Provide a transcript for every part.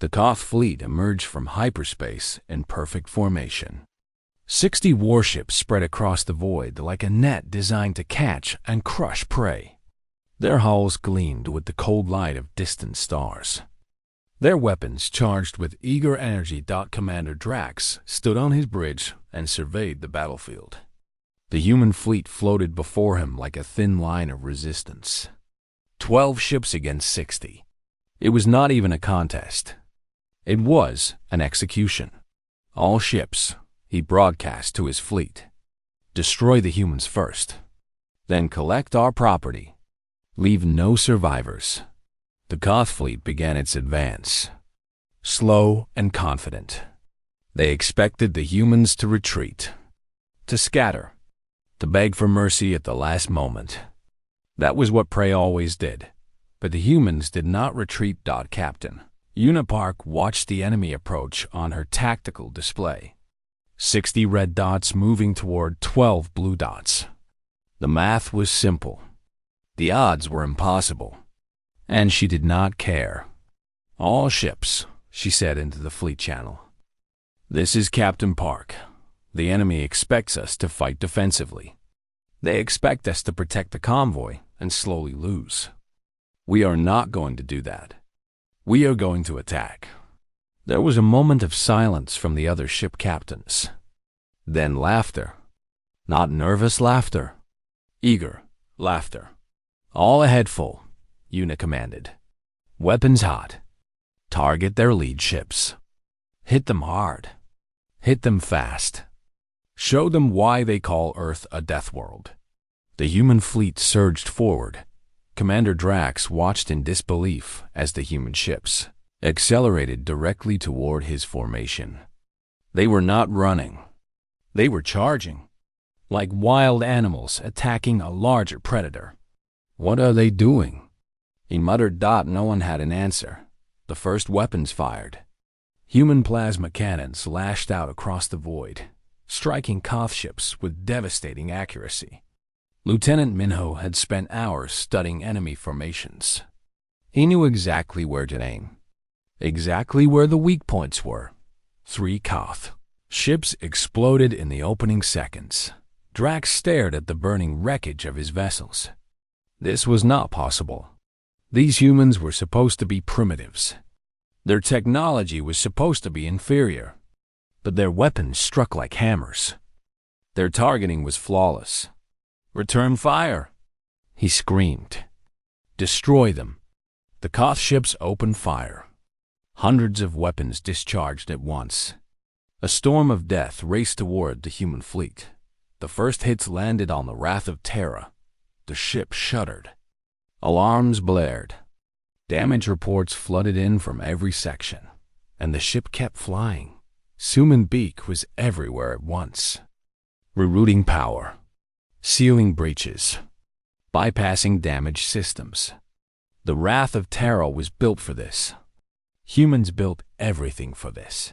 The Koth fleet emerged from hyperspace in perfect formation. 60 warships spread across the void like a net designed to catch and crush prey. Their hulls gleamed with the cold light of distant stars. Their weapons charged with eager energy. Commander Drax stood on his bridge and surveyed the battlefield. The human fleet floated before him like a thin line of resistance. 12 ships against 60. It was not even a contest. It was an execution. All ships, he broadcast to his fleet. Destroy the humans first. Then collect our property. Leave no survivors. The Koth fleet began its advance. Slow and confident. They expected the humans to retreat, to scatter, to beg for mercy at the last moment. That was what prey always did. But the humans did not retreat. Captain Unipark watched the enemy approach on her tactical display. 60 red dots moving toward 12 blue dots. The math was simple. The odds were impossible. And she did not care. All ships, she said into the fleet channel. This is Captain Park. The enemy expects us to fight defensively. They expect us to protect the convoy and slowly lose. We are not going to do that. We are going to attack. There was a moment of silence from the other ship captains. Then laughter. Not nervous laughter. Eager laughter. All ahead full, Una commanded. Weapons hot. Target their lead ships. Hit them hard. Hit them fast. Show them why they call Earth a death world. The human fleet surged forward. Commander Drax watched in disbelief as the human ships accelerated directly toward his formation. They were not running. They were charging, like wild animals attacking a larger predator. What are they doing? He muttered. No one had an answer. The first weapons fired. Human plasma cannons lashed out across the void, striking Koth ships with devastating accuracy. Lieutenant Minho had spent hours studying enemy formations. He knew exactly where to aim, exactly where the weak points were. 3 Koth ships exploded in the opening seconds. Drax stared at the burning wreckage of his vessels. This was not possible. These humans were supposed to be primitives. Their technology was supposed to be inferior, but their weapons struck like hammers. Their targeting was flawless. Return fire, he screamed. Destroy them. The Koth ships opened fire. Hundreds of weapons discharged at once. A storm of death raced toward the human fleet. The first hits landed on the Wrath of Terra. The ship shuddered. Alarms blared. Damage reports flooded in from every section, and the ship kept flying. Suman Beak was everywhere at once. Rerouting power. Sealing breaches. Bypassing damaged systems. The Wrath of Terra was built for this. Humans built everything for this.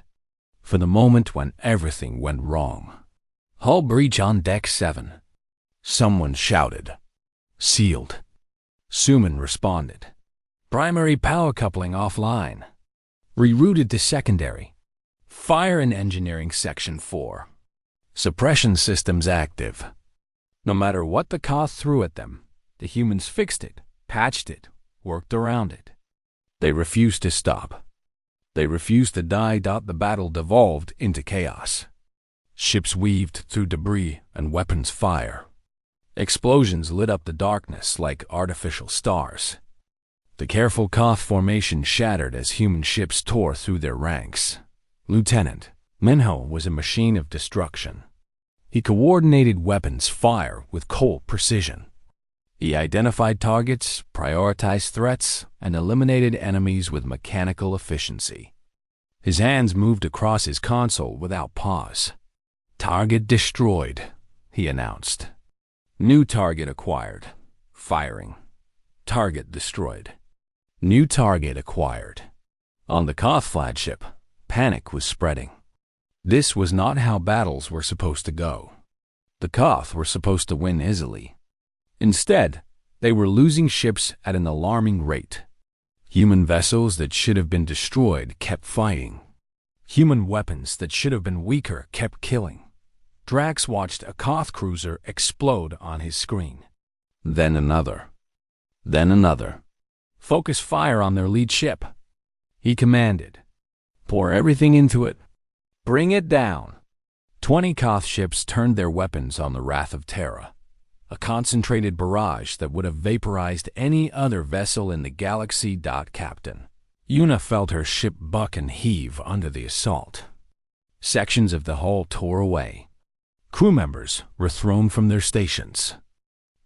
For the moment when everything went wrong. Hull breach on Deck 7. Someone shouted. Sealed. Suman responded. Primary power coupling offline. Rerouted to secondary. Fire and Engineering Section 4. Suppression systems active. No matter what the Koth threw at them, the humans fixed it, patched it, worked around it. They refused to stop. They refused to die. The battle devolved into chaos. Ships weaved through debris and weapons fire. Explosions lit up the darkness like artificial stars. The careful Koth formation shattered as human ships tore through their ranks. Lieutenant Minho was a machine of destruction. He coordinated weapons fire with cold precision. He identified targets, prioritized threats, and eliminated enemies with mechanical efficiency. His hands moved across his console without pause. Target destroyed, he announced. New target acquired. Firing. Target destroyed. New target acquired. On the Koth flagship, panic was spreading. This was not how battles were supposed to go. The Koth were supposed to win easily. Instead, they were losing ships at an alarming rate. Human vessels that should have been destroyed kept fighting. Human weapons that should have been weaker kept killing. Drax watched a Koth cruiser explode on his screen. Then another. Then another. Focus fire on their lead ship. He commanded. Pour everything into it. Bring it down. 20 Koth ships turned their weapons on the Wrath of Terra, a concentrated barrage that would have vaporized any other vessel in the galaxy. Captain Una felt her ship buck and heave under the assault. Sections of the hull tore away. Crew members were thrown from their stations.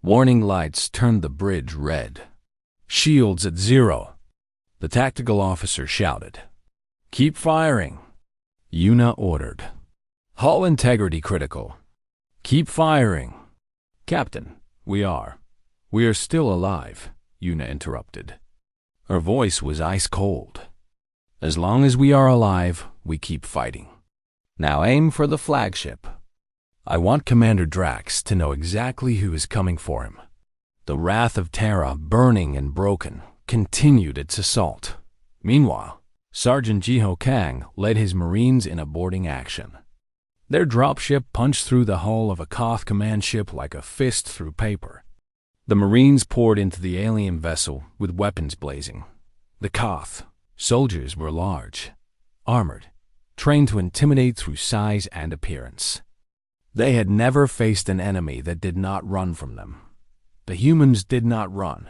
Warning lights turned the bridge red. Shields at zero. The tactical officer shouted, "Keep firing." Una ordered, "Hull integrity critical. Keep firing." "Captain, we are still alive," Una interrupted. Her voice was ice cold. "As long as we are alive, we keep fighting. Now aim for the flagship." I want Commander Drax to know exactly who is coming for him. The Wrath of Terra, burning and broken, continued its assault. Meanwhile, Sergeant Jiho Kang led his Marines in a boarding action. Their dropship punched through the hull of a Koth command ship like a fist through paper. The Marines poured into the alien vessel with weapons blazing. The Koth soldiers were large, armored, trained to intimidate through size and appearance. They had never faced an enemy that did not run from them. The humans did not run.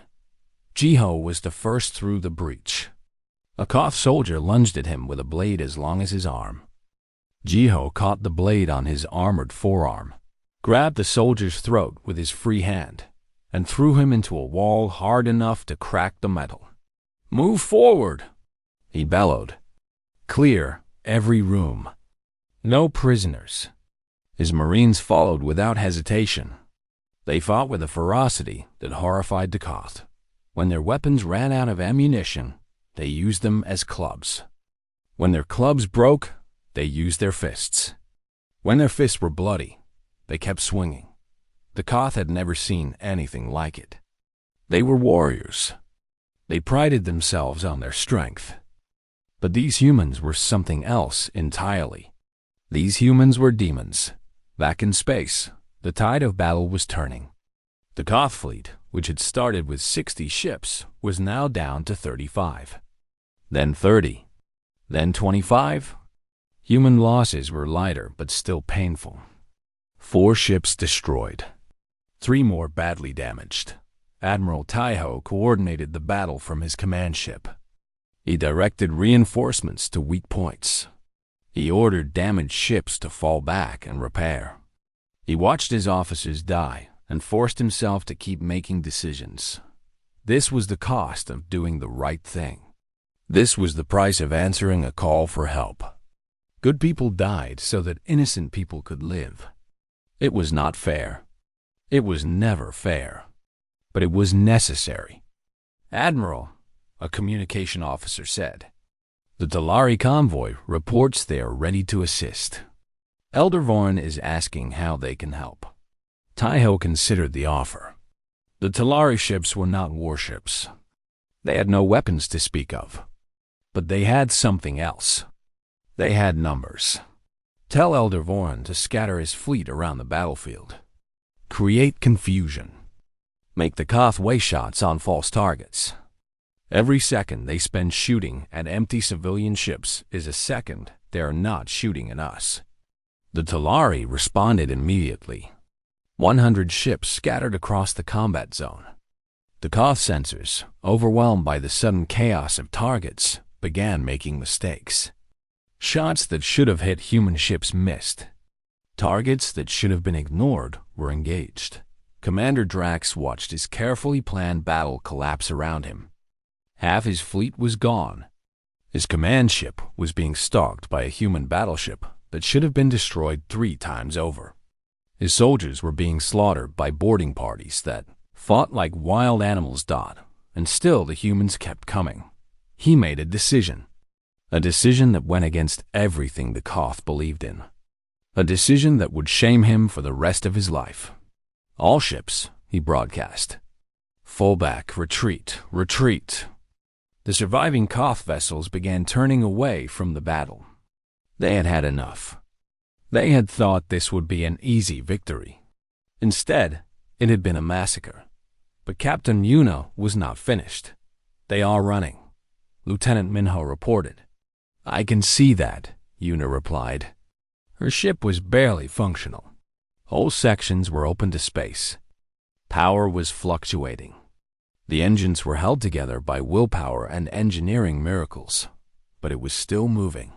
Jiho was the first through the breach. A Koth soldier lunged at him with a blade as long as his arm. Jiho caught the blade on his armored forearm, grabbed the soldier's throat with his free hand, and threw him into a wall hard enough to crack the metal. "Move forward," he bellowed. "Clear every room. No prisoners." His Marines followed without hesitation. They fought with a ferocity that horrified the Koth. When their weapons ran out of ammunition, they used them as clubs. When their clubs broke, they used their fists. When their fists were bloody, they kept swinging. The Koth had never seen anything like it. They were warriors. They prided themselves on their strength. But these humans were something else entirely. These humans were demons. Back in space, the tide of battle was turning. The Koth fleet, which had started with 60 ships, was now down to 35. Then 30. Then 25. Human losses were lighter but still painful. 4 ships destroyed. 3 more badly damaged. Admiral Taiho coordinated the battle from his command ship. He directed reinforcements to weak points. He ordered damaged ships to fall back and repair. He watched his officers die and forced himself to keep making decisions. This was the cost of doing the right thing. This was the price of answering a call for help. Good people died so that innocent people could live. It was not fair. It was never fair. But it was necessary. "Admiral," a communication officer said, "the Talari convoy reports they are ready to assist. Elder Vorn is asking how they can help." Taiho considered the offer. The Talari ships were not warships. They had no weapons to speak of. But they had something else. They had numbers. Tell Elder Vorn to scatter his fleet around the battlefield. Create confusion. Make the Koth waste shots on false targets. Every second they spend shooting at empty civilian ships is a second they are not shooting at us. The Talari responded immediately. 100 ships scattered across the combat zone. The Koth sensors, overwhelmed by the sudden chaos of targets, began making mistakes. Shots that should have hit human ships missed. Targets that should have been ignored were engaged. Commander Drax watched his carefully planned battle collapse around him. Half his fleet was gone. His command ship was being stalked by a human battleship that should have been destroyed 3 times over. His soldiers were being slaughtered by boarding parties that fought like wild animals. And still the humans kept coming. He made a decision that went against everything the Koth believed in. A decision that would shame him for the rest of his life. "All ships," he broadcast. "Fall back, retreat, retreat." The surviving Koth vessels began turning away from the battle. They had had enough. They had thought this would be an easy victory. Instead, it had been a massacre. But Captain Yuna was not finished. "They are running," Lieutenant Minho reported. "I can see that," Yuna replied. Her ship was barely functional. Whole sections were open to space. Power was fluctuating. The engines were held together by willpower and engineering miracles, but it was still moving.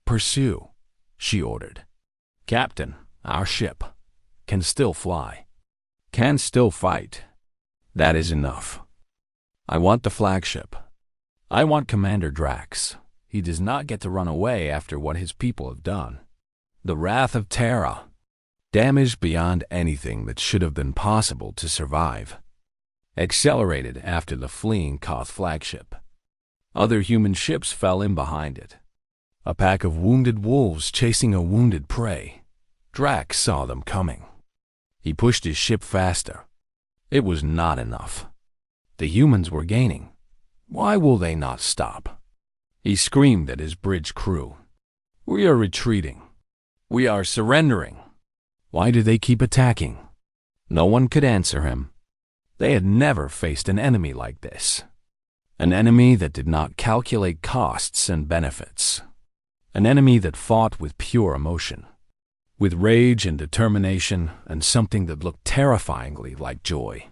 "Pursue," she ordered. "Captain, our ship can still fly, can still fight. That is enough. I want the flagship. I want Commander Drax. He does not get to run away after what his people have done. The wrath of Terra, damaged beyond anything that should have been possible to survive, accelerated after the fleeing Koth flagship. Other human ships fell in behind it. A pack of wounded wolves chasing a wounded prey. Drax saw them coming. He pushed his ship faster. It was not enough. The humans were gaining. Why will they not stop? He screamed at his bridge crew. "We are retreating. We are surrendering. Why do they keep attacking?" No one could answer him. They had never faced an enemy like this. An enemy that did not calculate costs and benefits. An enemy that fought with pure emotion, with rage and determination and something that looked terrifyingly like joy.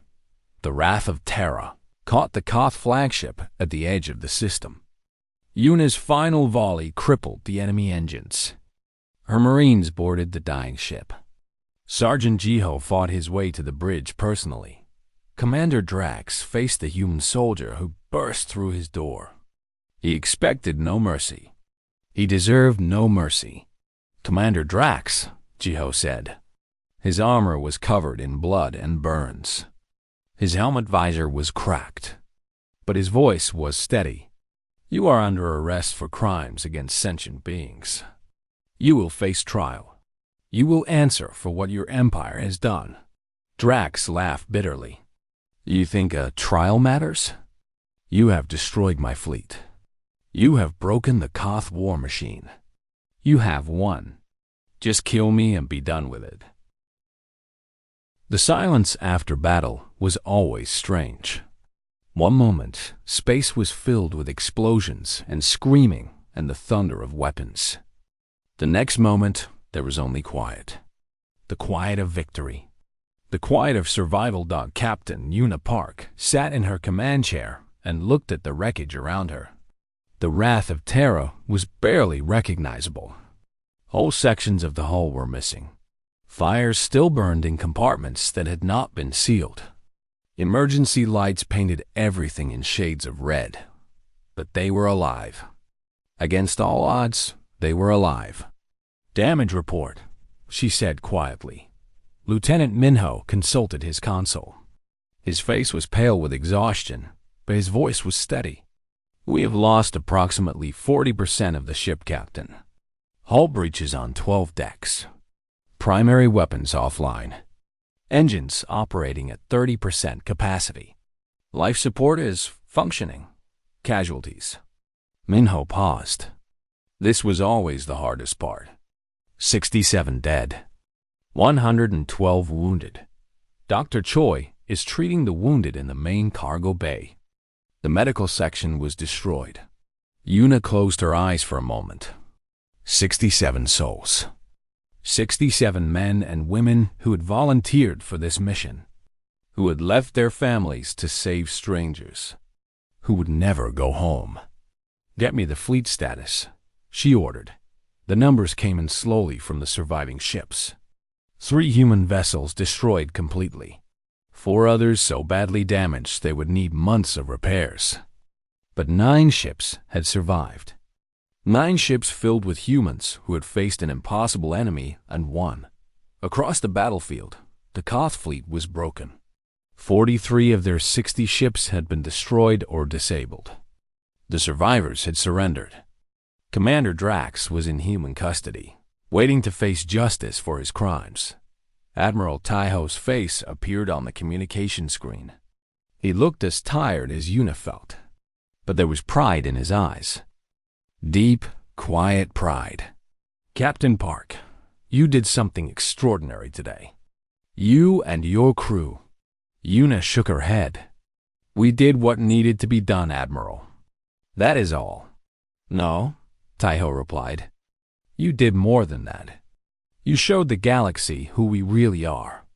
The wrath of Terra caught the Koth flagship at the edge of the system. Yuna's final volley crippled the enemy engines. Her Marines boarded the dying ship. Sergeant Jiho fought his way to the bridge personally. Commander Drax faced the human soldier who burst through his door. He expected no mercy. He deserved no mercy. "Commander Drax," Jiho said. His armor was covered in blood and burns. His helmet visor was cracked, but his voice was steady. "You are under arrest for crimes against sentient beings. You will face trial. You will answer for what your empire has done." Drax laughed bitterly. "You think a trial matters? You have destroyed my fleet. You have broken the Koth war machine. You have won. Just kill me and be done with it." The silence after battle was always strange. One moment, space was filled with explosions and screaming and the thunder of weapons. The next moment, there was only quiet. The quiet of victory. The quiet of survival dog Captain Yuna Park sat in her command chair and looked at the wreckage around her. The wrath of Terra was barely recognizable. Whole sections of the hull were missing. Fires still burned in compartments that had not been sealed. Emergency lights painted everything in shades of red. But they were alive. Against all odds, they were alive. "Damage report," she said quietly. Lieutenant Minho consulted his console. His face was pale with exhaustion, but his voice was steady. "We have lost approximately 40% of the ship, Captain. Hull breaches on 12 decks. Primary weapons offline. Engines operating at 30% capacity. Life support is functioning. Casualties." Minho paused. This was always the hardest part. 67 dead. 112 wounded. Dr. Choi is treating the wounded in the main cargo bay. The medical section was destroyed. Yuna closed her eyes for a moment. 67 souls. 67 men and women who had volunteered for this mission, who had left their families to save strangers, who would never go home. "Get me the fleet status," she ordered. The numbers came in slowly from the surviving ships. 3 human vessels destroyed completely. 4 others so badly damaged they would need months of repairs. But 9 ships had survived. 9 ships filled with humans who had faced an impossible enemy and won. Across the battlefield, the Koth fleet was broken. 43 of their 60 ships had been destroyed or disabled. The survivors had surrendered. Commander Drax was in human custody, waiting to face justice for his crimes. Admiral Taiho's face appeared on the communication screen. He looked as tired as Yuna felt. but there was pride in his eyes. Deep, quiet pride. "Captain Park, you did something extraordinary today. You and your crew." Yuna shook her head. "We did what needed to be done, Admiral. That is all." "No," Taiho replied. "You did more than that. You showed the galaxy who we really are.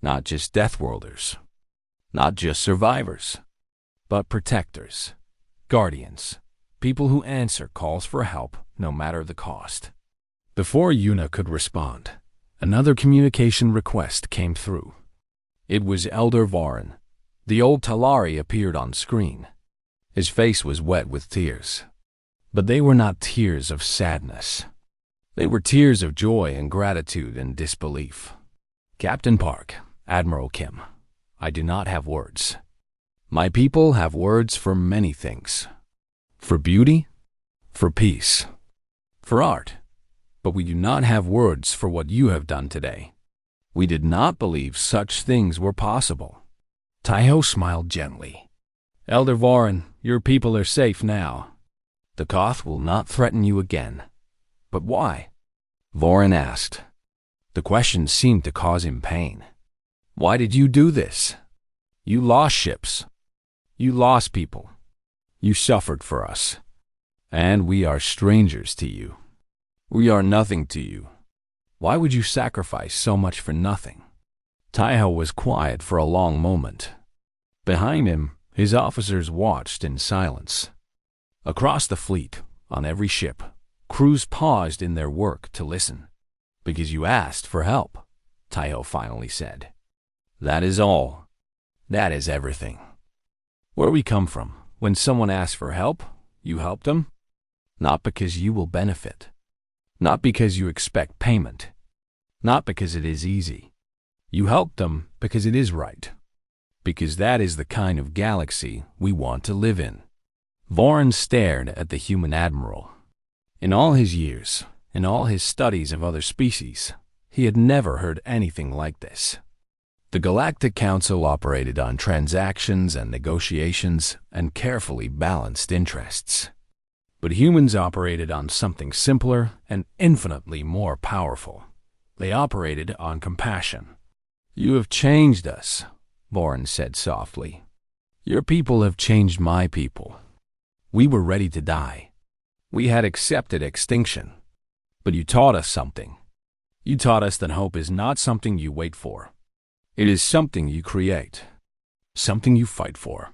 Not just Deathworlders. Not just survivors. But protectors. Guardians. People who answer calls for help no matter the cost." Before Yuna could respond, another communication request came through. It was Elder Vorin. The old Talari appeared on screen. His face was wet with tears. But they were not tears of sadness. They were tears of joy and gratitude and disbelief. "Captain Park, Admiral Kim, I do not have words. My people have words for many things. For beauty, for peace, for art. But we do not have words for what you have done today. We did not believe such things were possible." Taiho smiled gently. "Elder Vorin, your people are safe now. The Koth will not threaten you again." "But why?" Vorin asked. The question seemed to cause him pain. "Why did you do this? You lost ships. You lost people. You suffered for us. And we are strangers to you. We are nothing to you. Why would you sacrifice so much for nothing?" Taiho was quiet for a long moment. Behind him, his officers watched in silence. Across the fleet, on every ship, crews paused in their work to listen. "Because you asked for help," Taiho finally said. "That is all. That is everything. Where we come from, when someone asks for help, you help them. Not because you will benefit. Not because you expect payment. Not because it is easy. You help them because it is right. Because that is the kind of galaxy we want to live in." Vorin stared at the human admiral. In all his years, in all his studies of other species, he had never heard anything like this. The Galactic Council operated on transactions and negotiations and carefully balanced interests. But humans operated on something simpler and infinitely more powerful. They operated on compassion. "You have changed us," Vorin said softly. "Your people have changed my people. We were ready to die. We had accepted extinction. But you taught us something. You taught us that hope is not something you wait for. It is something you create. Something you fight for.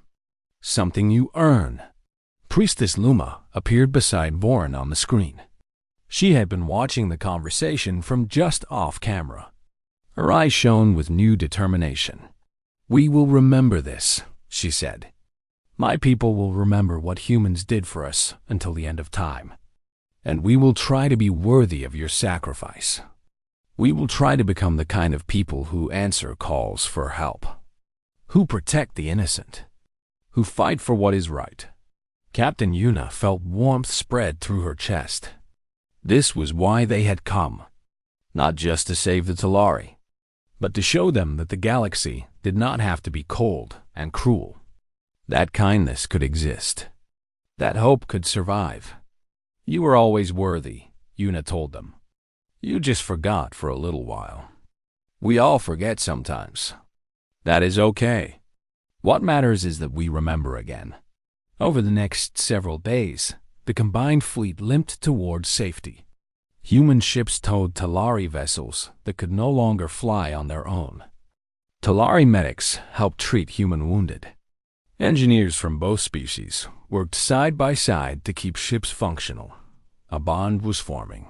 Something you earn." Priestess Luma appeared beside Vorin on the screen. She had been watching the conversation from just off camera. Her eyes shone with new determination. "We will remember this," she said. "My people will remember what humans did for us until the end of time. And we will try to be worthy of your sacrifice. We will try to become the kind of people who answer calls for help. Who protect the innocent. Who fight for what is right." Captain Yuna felt warmth spread through her chest. This was why they had come. Not just to save the Talari, but to show them that the galaxy did not have to be cold and cruel. That kindness could exist. That hope could survive. "You were always worthy," Yuna told them. "You just forgot for a little while. We all forget sometimes. That is okay. What matters is that we remember again." Over the next several days, the combined fleet limped towards safety. Human ships towed Talari vessels that could no longer fly on their own. Talari medics helped treat human wounded. Engineers from both species worked side by side to keep ships functional. A bond was forming.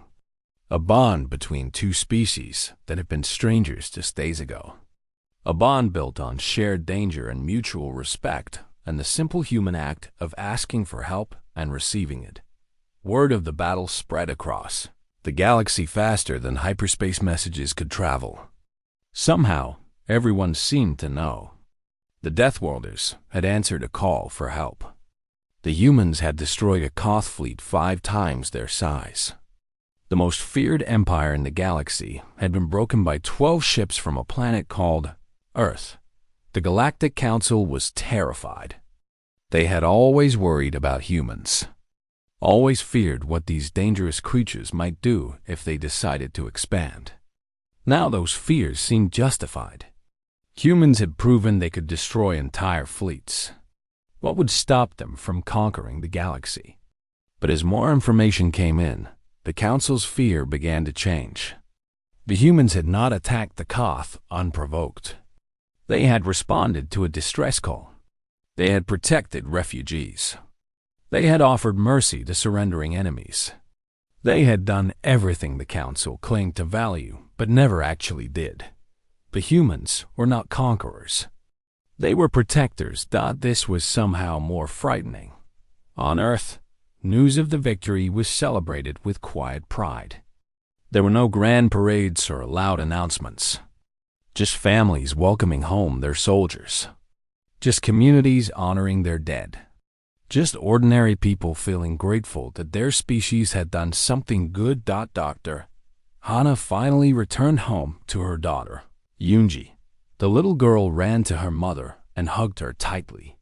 A bond between two species that had been strangers just days ago. A bond built on shared danger and mutual respect, and the simple human act of asking for help and receiving it. Word of the battle spread across the galaxy faster than hyperspace messages could travel. Somehow, everyone seemed to know. The Deathworlders had answered a call for help. The humans had destroyed a Koth fleet 5 times their size. The most feared empire in the galaxy had been broken by 12 ships from a planet called Earth. The Galactic Council was terrified. They had always worried about humans, always feared what these dangerous creatures might do if they decided to expand. Now those fears seemed justified. Humans had proven they could destroy entire fleets. What would stop them from conquering the galaxy? But as more information came in, the Council's fear began to change. The humans had not attacked the Koth unprovoked. They had responded to a distress call. They had protected refugees. They had offered mercy to surrendering enemies. They had done everything the Council claimed to value, but never actually did. The humans were not conquerors. They were protectors. This was somehow more frightening. On Earth, news of the victory was celebrated with quiet pride. There were no grand parades or loud announcements. Just families welcoming home their soldiers. Just communities honoring their dead. Just ordinary people feeling grateful that their species had done something good. Dr. Hana finally returned home to her daughter, Yoonji. The little girl ran to her mother and hugged her tightly.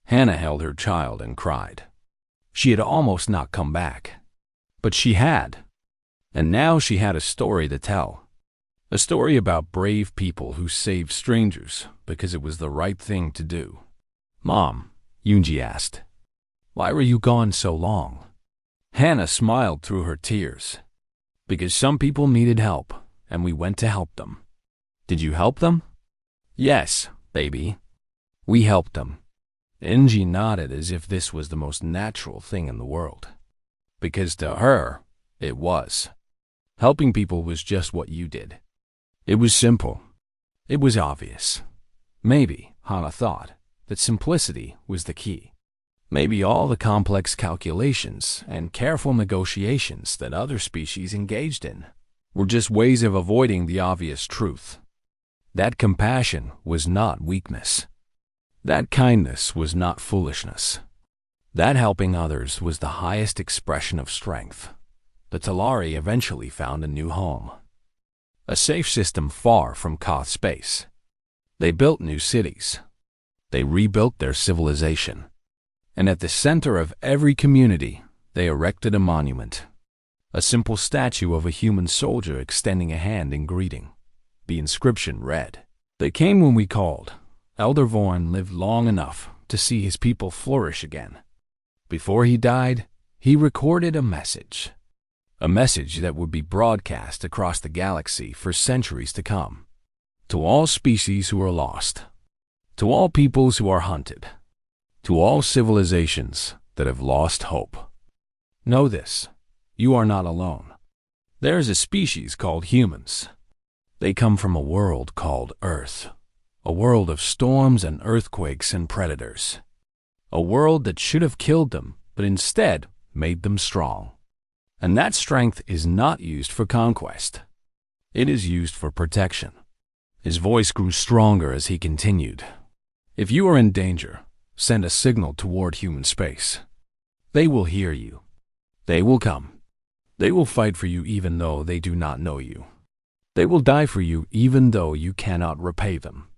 Hannah held her child and cried. She had almost not come back. But she had. And now she had a story to tell. A story about brave people who saved strangers because it was the right thing to do. Mom, Yoonji asked, why were you gone so long? Hannah smiled through her tears. Because some people needed help, and we went to help them. Did you help them? Yes, baby. We helped them. Yoonji nodded as if this was the most natural thing in the world. Because to her, it was. Helping people was just what you did. It was simple. It was obvious. Maybe, Hana thought, that simplicity was the key. Maybe all the complex calculations and careful negotiations that other species engaged in were just ways of avoiding the obvious truth. That compassion was not weakness. That kindness was not foolishness. That helping others was the highest expression of strength. The Talari eventually found a new home. A safe system far from Koth space. They built new cities. They rebuilt their civilization. And at the center of every community, they erected a monument. A simple statue of a human soldier extending a hand in greeting. The inscription read, "They came when we called. Elder Vorn lived long enough to see his people flourish again. Before he died, he recorded a message. A message that would be broadcast across the galaxy for centuries to come. To all species who are lost. To all peoples who are hunted. To all civilizations that have lost hope. Know this, you are not alone. There is a species called humans. They come from a world called Earth. A world of storms and earthquakes and predators. A world that should have killed them, but instead made them strong. And that strength is not used for conquest. It is used for protection." His voice grew stronger as he continued. "If you are in danger, send a signal toward human space. They will hear you. They will come. They will fight for you even though they do not know you. They will die for you even though you cannot repay them.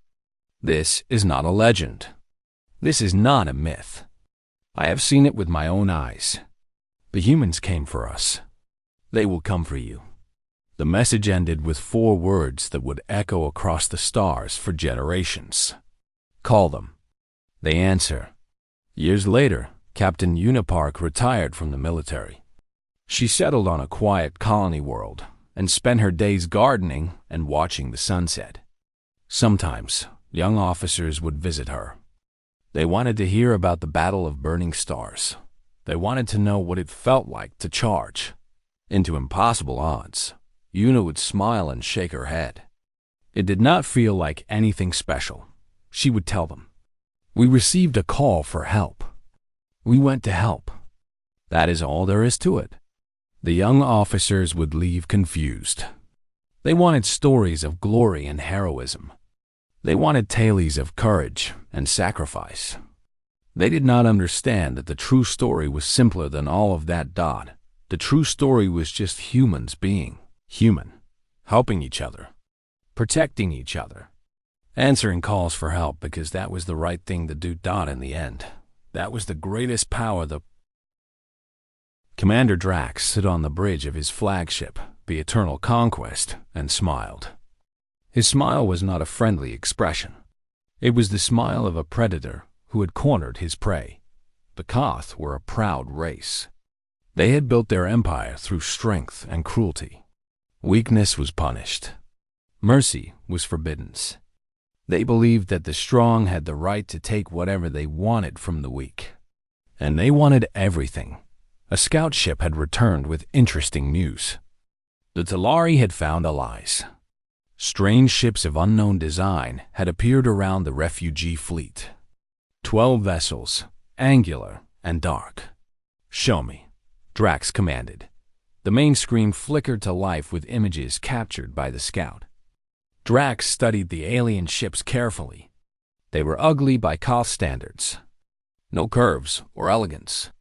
This is not a legend. This is not a myth. I have seen it with my own eyes. The humans came for us. They will come for you." The message ended with 4 words that would echo across the stars for generations. "Call them. They answer." Years later, Captain Unipark retired from the military. She settled on a quiet colony world and spent her days gardening and watching the sunset. Sometimes, young officers would visit her. They wanted to hear about the Battle of Burning Stars. They wanted to know what it felt like to charge. Into impossible odds, Yuna would smile and shake her head. It did not feel like anything special. She would tell them, "We received a call for help. We went to help. That is all there is to it." The young officers would leave confused. They wanted stories of glory and heroism. They wanted tales of courage and sacrifice. They did not understand that the true story was simpler than all of that. The true story was just humans being human, helping each other, protecting each other, answering calls for help because that was the right thing to do. In the end, That was the greatest power the Commander Drax stood on the bridge of his flagship, the Eternal Conquest, and smiled. His smile was not a friendly expression. It was the smile of a predator who had cornered his prey. The Koth were a proud race. They had built their empire through strength and cruelty. Weakness was punished. Mercy was forbidden. They believed that the strong had the right to take whatever they wanted from the weak. And they wanted everything. A scout ship had returned with interesting news. The Talari had found allies. Strange ships of unknown design had appeared around the refugee fleet. 12 vessels, angular and dark. "Show me," Drax commanded. The main screen flickered to life with images captured by the scout. Drax studied the alien ships carefully. They were ugly by Koth standards. No curves or elegance,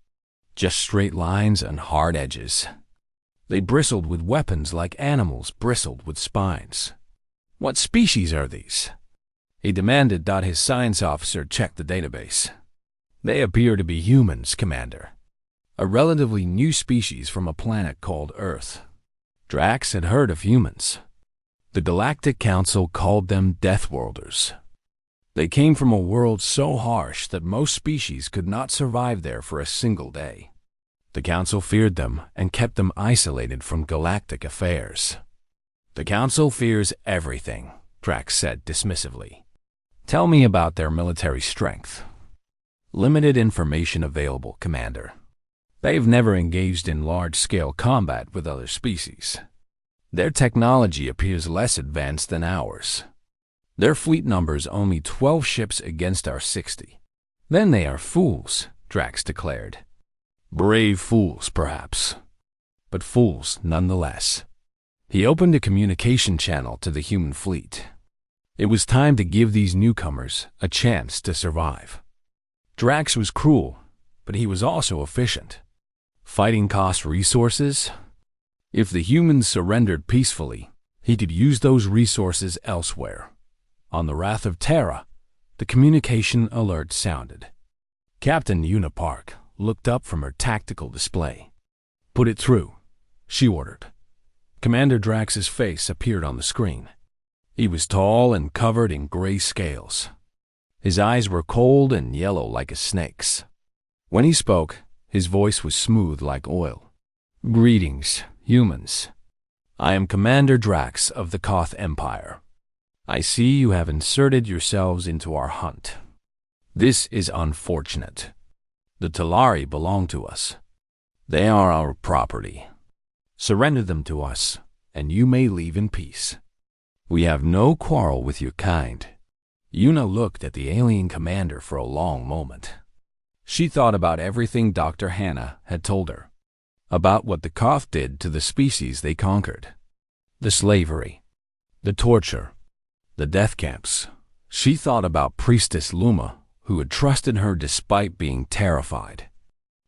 just straight lines and hard edges. They bristled with weapons like animals bristled with spines. "What species are these?" he demanded. His science officer checked the database. "They appear to be humans, Commander. A relatively new species from a planet called Earth." Drax had heard of humans. The Galactic Council called them Deathworlders. They came from a world so harsh that most species could not survive there for a single day. The Council feared them and kept them isolated from galactic affairs. "The Council fears everything," Drax said dismissively. "Tell me about their military strength." "Limited information available, Commander. They've never engaged in large-scale combat with other species. Their technology appears less advanced than ours. Their fleet numbers only 12 ships against our 60. "Then they are fools," Drax declared. "Brave fools, perhaps, but fools nonetheless." He opened a communication channel to the human fleet. It was time to give these newcomers a chance to survive. Drax was cruel, but he was also efficient. Fighting cost resources. If the humans surrendered peacefully, he could use those resources elsewhere. On the Wrath of Terra, the communication alert sounded. Captain Una Park looked up from her tactical display. "Put it through," she ordered. Commander Drax's face appeared on the screen. He was tall and covered in gray scales. His eyes were cold and yellow like a snake's. When he spoke, his voice was smooth like oil. "Greetings, humans. I am Commander Drax of the Koth Empire. I see you have inserted yourselves into our hunt. This is unfortunate. The Talari belong to us. They are our property. Surrender them to us, and you may leave in peace. We have no quarrel with your kind." Una looked at the alien commander for a long moment. She thought about everything Dr. Hannah had told her, about what the Koth did to the species they conquered. The slavery, the torture, the death camps. She thought about Priestess Luma, who had trusted her despite being terrified.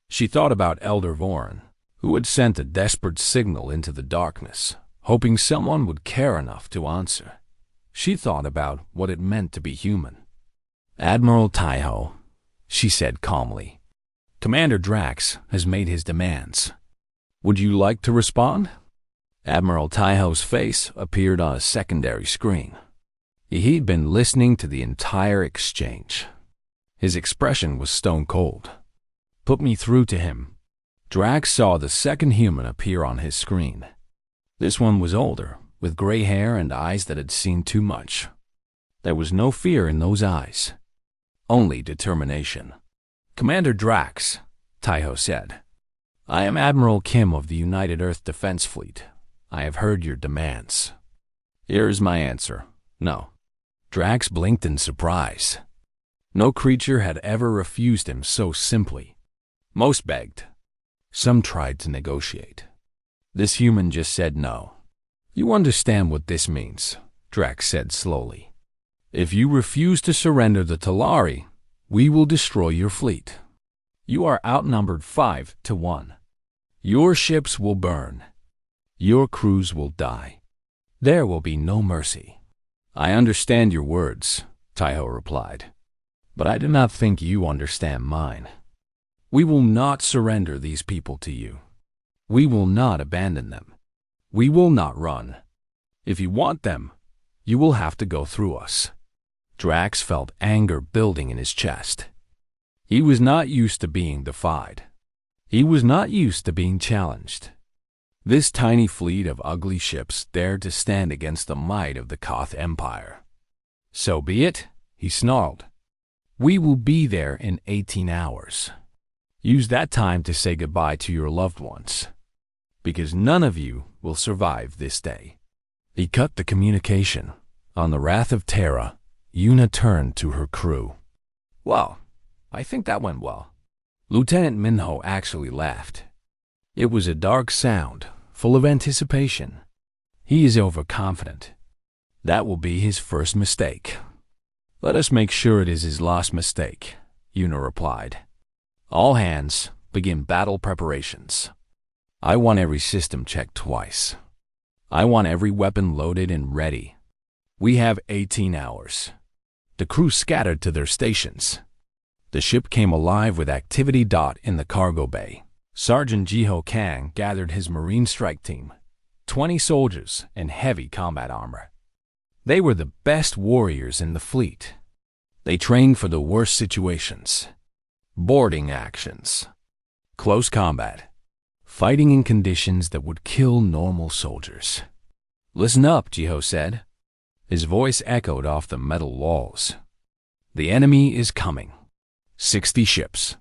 She thought about Elder Voran, who had sent a desperate signal into the darkness, hoping someone would care enough to answer. She thought about what it meant to be human. "Admiral Taiho," she said calmly, "Commander Drax has made his demands. Would you like to respond?" Admiral Taiho's face appeared on a secondary screen. He'd been listening to the entire exchange. His expression was stone cold. "Put me through to him." Drax saw the second human appear on his screen. This one was older, with gray hair and eyes that had seen too much. There was no fear in those eyes, only determination. "Commander Drax," Taiho said, "I am Admiral Kim of the United Earth Defense Fleet. I have heard your demands. Here is my answer. No." Drax blinked in surprise. No creature had ever refused him so simply. Most begged. Some tried to negotiate. This human just said no. "You understand what this means," Drax said slowly. "If you refuse to surrender the Talari, we will destroy your fleet. You are outnumbered 5 to 1. Your ships will burn. Your crews will die. There will be no mercy." "I understand your words," Taiho replied. But I do not think you understand mine. We will not surrender these people to you. We will not abandon them. We will not run. If you want them, you will have to go through us." Drax felt anger building in his chest. He was not used to being defied. He was not used to being challenged. This tiny fleet of ugly ships dared to stand against the might of the Koth Empire. "So be it," he snarled. "We will be there in 18 hours. Use that time to say goodbye to your loved ones, because none of you will survive this day." He cut the communication. On the wrath of Terra, Yuna turned to her crew. "Well, I think that went well." Lieutenant Minho actually laughed. It was a dark sound, full of anticipation. He is overconfident. That will be his first mistake. "Let us make sure it is his last mistake," Yuna replied. "All hands, begin battle preparations. I want every system checked twice. I want every weapon loaded and ready. We have 18 hours. The crew scattered to their stations. The ship came alive with activity. In the cargo bay, Sergeant Jiho Kang gathered his Marine strike team, 20 soldiers in heavy combat armor. They were the best warriors in the fleet. They trained for the worst situations: boarding actions, close combat, fighting in conditions that would kill normal soldiers. "Listen up," Jiho said. His voice echoed off the metal walls. "The enemy is coming. 60 ships,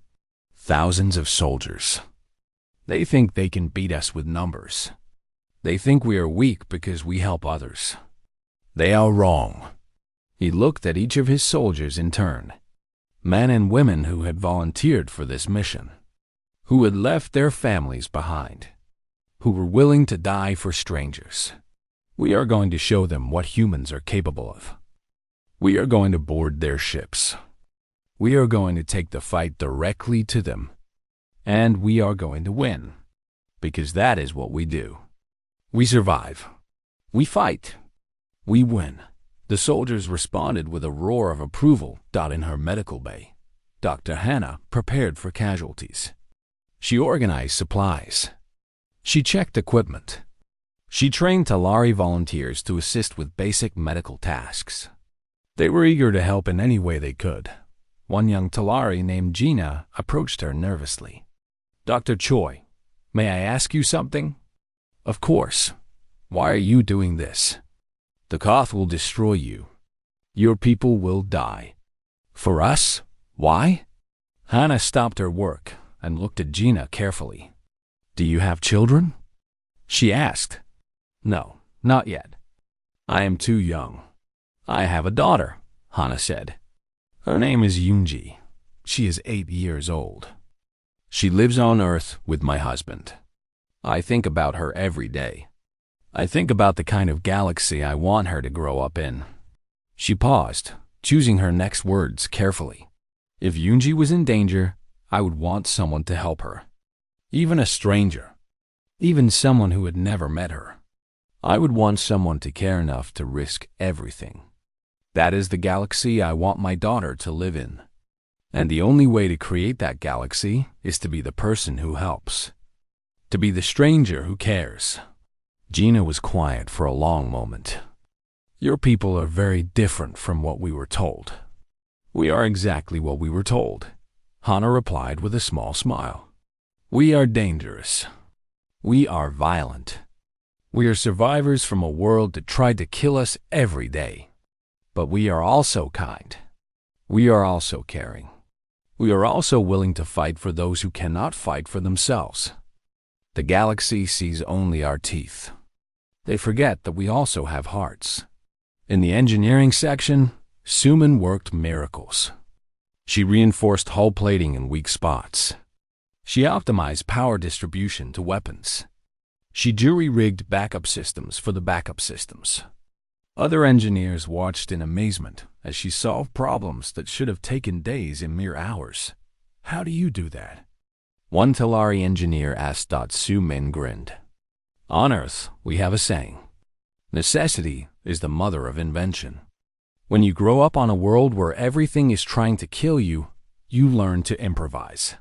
thousands of soldiers. They think they can beat us with numbers. They think we are weak because we help others. They are wrong." He looked at each of his soldiers in turn, men and women who had volunteered for this mission, who had left their families behind, who were willing to die for strangers. "We are going to show them what humans are capable of. We are going to board their ships. We are going to take the fight directly to them. And we are going to win, because that is what we do. We survive. We fight. We win." The soldiers responded with a roar of approval. In her medical bay, Dr. Hannah prepared for casualties. She organized supplies. She checked equipment. She trained Talari volunteers to assist with basic medical tasks. They were eager to help in any way they could. One young Talari named Gina approached her nervously. "Dr. Choi, may I ask you something?" "Of course. Why are you doing this?" "The Koth will destroy you. Your people will die." "For us? Why?" Hannah stopped her work and looked at Gina carefully. "Do you have children?" she asked. "No, not yet. I am too young." "I have a daughter," Hannah said. "Her name is Yoonji. She is 8 years old. She lives on Earth with my husband. I think about her every day. I think about the kind of galaxy I want her to grow up in." She paused, choosing her next words carefully. "If Yoonji was in danger, I would want someone to help her. Even a stranger. Even someone who had never met her. I would want someone to care enough to risk everything. That is the galaxy I want my daughter to live in. And the only way to create that galaxy is to be the person who helps. To be the stranger who cares." Gina was quiet for a long moment. "Your people are very different from what we were told." "We are exactly what we were told," Hannah replied with a small smile. "We are dangerous. We are violent. We are survivors from a world that tried to kill us every day. But we are also kind. We are also caring. We are also willing to fight for those who cannot fight for themselves. The galaxy sees only our teeth. They forget that we also have hearts." In the engineering section, Suman worked miracles. She reinforced hull plating in weak spots. She optimized power distribution to weapons. She jury-rigged backup systems for the backup systems. Other engineers watched in amazement as she solved problems that should have taken days in mere hours. "How do you do that?" One Talari engineer asked. Suman grinned. "On Earth, we have a saying. Necessity is the mother of invention. When you grow up on a world where everything is trying to kill you, you learn to improvise.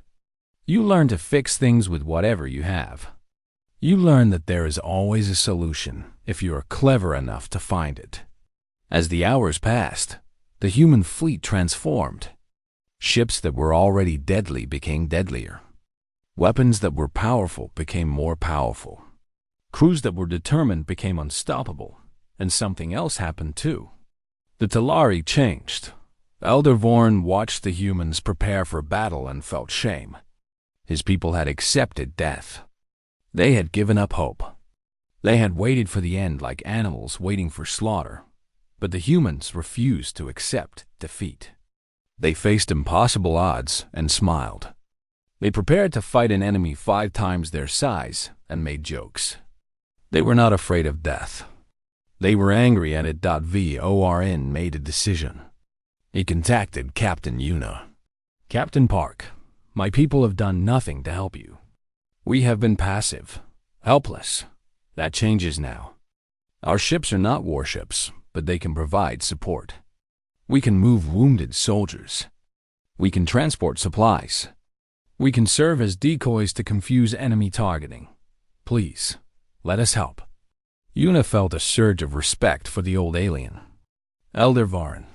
You learn to fix things with whatever you have. You learn that there is always a solution if you are clever enough to find it. As the hours passed, the human fleet transformed. Ships that were already deadly became deadlier. Weapons that were powerful became more powerful. Crews that were determined became unstoppable. And something else happened too. The Talari changed. Elder Vorn watched the humans prepare for battle and felt shame. His people had accepted death. They had given up hope. They had waited for the end like animals waiting for slaughter. But the humans refused to accept defeat. They faced impossible odds and smiled. They prepared to fight an enemy 5 times their size and made jokes. They were not afraid of death. They were angry at it. Vorn made a decision. He contacted Captain Yuna. Captain Park, my people have done nothing to help you. We have been passive, helpless. That changes now. Our ships are not warships, but they can provide support. We can move wounded soldiers. We can transport supplies. We can serve as decoys to confuse enemy targeting. Please, let us help. Yuna felt a surge of respect for the old alien. Elder Varn,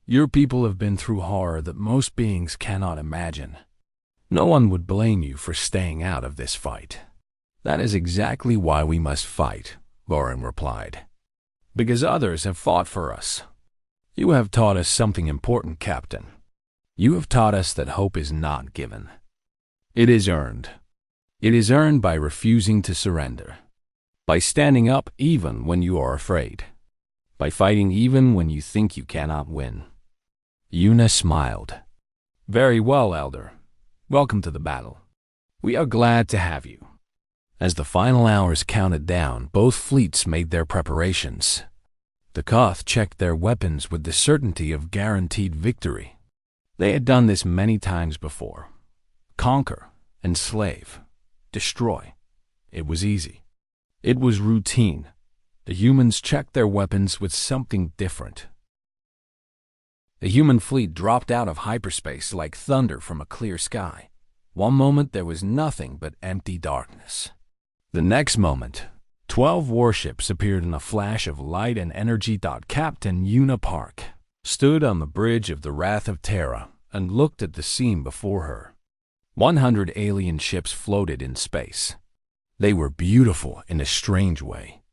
your people have been through horror that most beings cannot imagine. No one would blame you for staying out of this fight. That is exactly why we must fight, Varn replied. Because others have fought for us. You have taught us something important, Captain. You have taught us that hope is not given. It is earned. It is earned by refusing to surrender. By standing up even when you are afraid. By fighting even when you think you cannot win. Yuna smiled. Very well, Elder. Welcome to the battle. We are glad to have you. As the final hours counted down, both fleets made their preparations. The Koth checked their weapons with the certainty of guaranteed victory. They had done this many times before. Conquer, enslave, destroy. It was easy. It was routine. The humans checked their weapons with something different. The human fleet dropped out of hyperspace like thunder from a clear sky. One moment there was nothing but empty darkness. The next moment, 12 warships appeared in a flash of light and energy. Captain Yuna Park stood on the bridge of the Wrath of Terra and looked at the scene before her. 100 alien ships floated in space. They were beautiful in a strange way.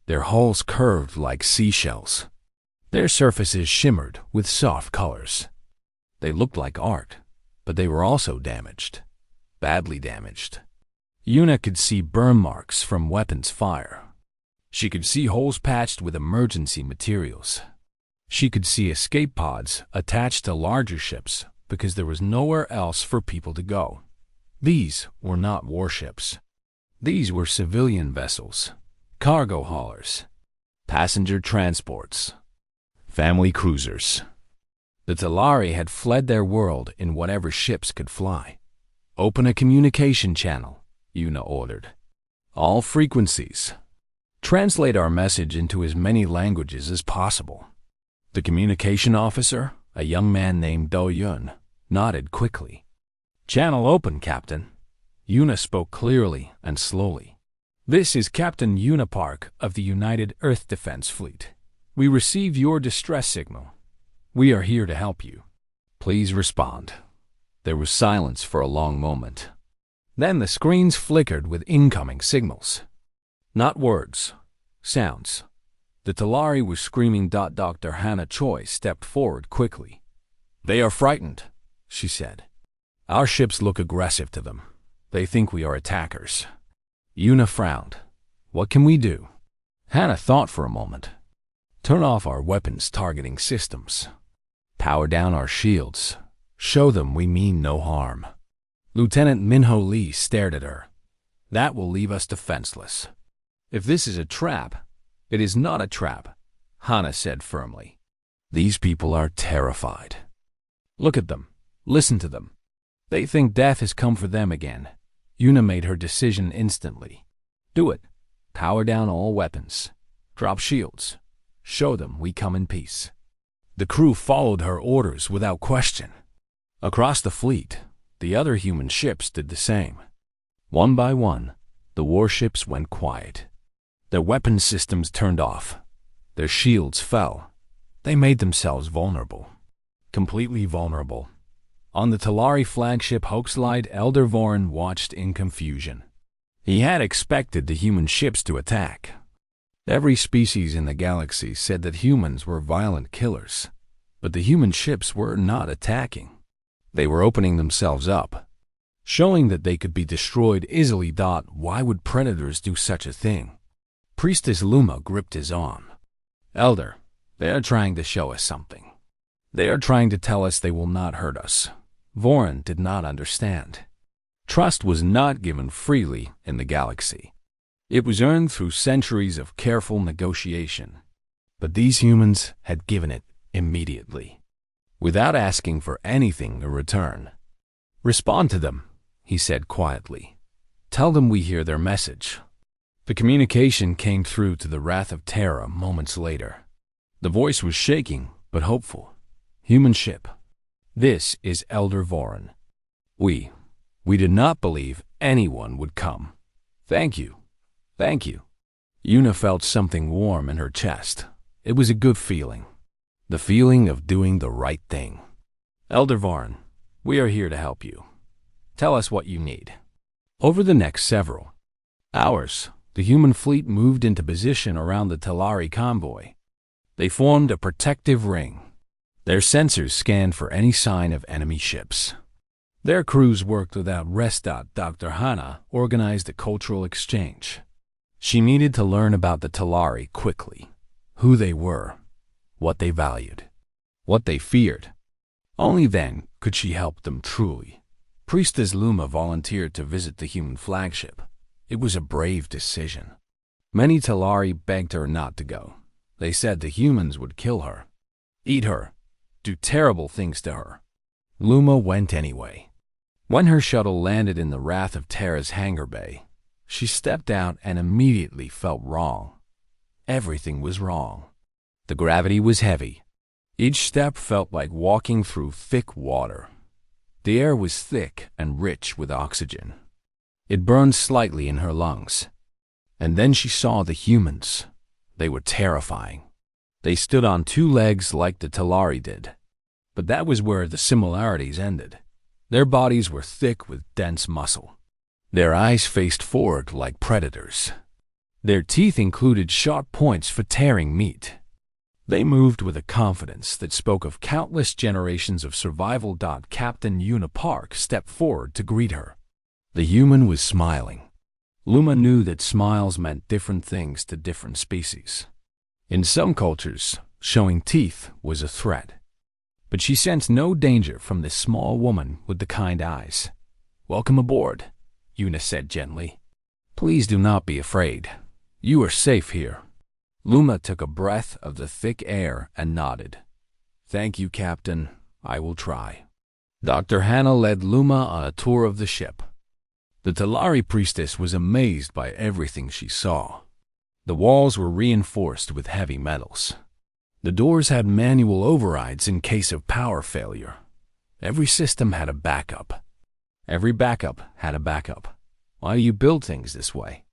Their hulls curved like seashells. Their surfaces shimmered with soft colors. They looked like art, but they were also damaged. Badly damaged. Yuna could see burn marks from weapons fire. She could see holes patched with emergency materials. She could see escape pods attached to larger ships because there was nowhere else for people to go. These were not warships. These were civilian vessels, cargo haulers, passenger transports, family cruisers. The Talari had fled their world in whatever ships could fly. Open a communication channel, Yuna ordered. All frequencies. Translate our message into as many languages as possible. The communication officer, a young man named Do Yun, nodded quickly. Channel open, Captain. Yuna spoke clearly and slowly. This is Captain Yuna Park of the United Earth Defense Fleet. We receive your distress signal. We are here to help you. Please respond. There was silence for a long moment. Then the screens flickered with incoming signals. Not words, sounds. The Talari was screaming. Dr. Hannah Choi stepped forward quickly. They are frightened, she said. Our ships look aggressive to them. They think we are attackers. Yuna frowned. What can we do? Hannah thought for a moment. Turn off our weapons targeting systems. Power down our shields. Show them we mean no harm. Lieutenant Minho Lee stared at her. That will leave us defenseless. If this is a trap, it is not a trap, Hannah said firmly. These people are terrified. Look at them. Listen to them. They think death has come for them again. Yuna made her decision instantly. Do it. Power down all weapons. Drop shields. Show them we come in peace. The crew followed her orders without question. Across the fleet, the other human ships did the same. One by one, the warships went quiet. Their weapon systems turned off. Their shields fell. They made themselves vulnerable. Completely vulnerable. On the Talari flagship Hoaxlight, Elder Voran watched in confusion. He had expected the human ships to attack. Every species in the galaxy said that humans were violent killers, but the human ships were not attacking. They were opening themselves up, showing that they could be destroyed easily. Why would predators do such a thing? Priestess Luma gripped his arm. Elder, they are trying to show us something. They are trying to tell us they will not hurt us. Voran did not understand. Trust was not given freely in the galaxy. It was earned through centuries of careful negotiation. But these humans had given it immediately, without asking for anything in return. Respond to them, he said quietly. Tell them we hear their message. The communication came through to the Wrath of Terra moments later. The voice was shaking, but hopeful. Human ship, this is Elder Voran. We did not believe anyone would come. Thank you. Thank you. Yuna felt something warm in her chest. It was a good feeling. The feeling of doing the right thing. Elder Voran, we are here to help you. Tell us what you need. Over the next several hours, the human fleet moved into position around the Talari convoy. They formed a protective ring. Their sensors scanned for any sign of enemy ships. Their crews worked without rest. Dr. Hana organized a cultural exchange. She needed to learn about the Talari quickly, who they were, what they valued, what they feared. Only then could she help them truly. Priestess Luma volunteered to visit the human flagship. It was a brave decision. Many Talari begged her not to go. They said the humans would kill her, eat her, do terrible things to her. Luma went anyway. When her shuttle landed in the Wrath of Terra's hangar bay, she stepped out and immediately felt wrong. Everything was wrong. The gravity was heavy. Each step felt like walking through thick water. The air was thick and rich with oxygen. It burned slightly in her lungs. And then she saw the humans. They were terrifying. They stood on two legs like the Talari did. But that was where the similarities ended. Their bodies were thick with dense muscle. Their eyes faced forward like predators. Their teeth included sharp points for tearing meat. They moved with a confidence that spoke of countless generations of survival. Captain Yuna Park stepped forward to greet her. The human was smiling. Luma knew that smiles meant different things to different species. In some cultures, showing teeth was a threat. But she sensed no danger from this small woman with the kind eyes. Welcome aboard, Yuna said gently. Please do not be afraid. You are safe here. Luma took a breath of the thick air and nodded. Thank you, Captain. I will try. Dr. Hana led Luma on a tour of the ship. The Talari priestess was amazed by everything she saw. The walls were reinforced with heavy metals. The doors had manual overrides in case of power failure. Every system had a backup. Every backup had a backup. Why do you build things this way?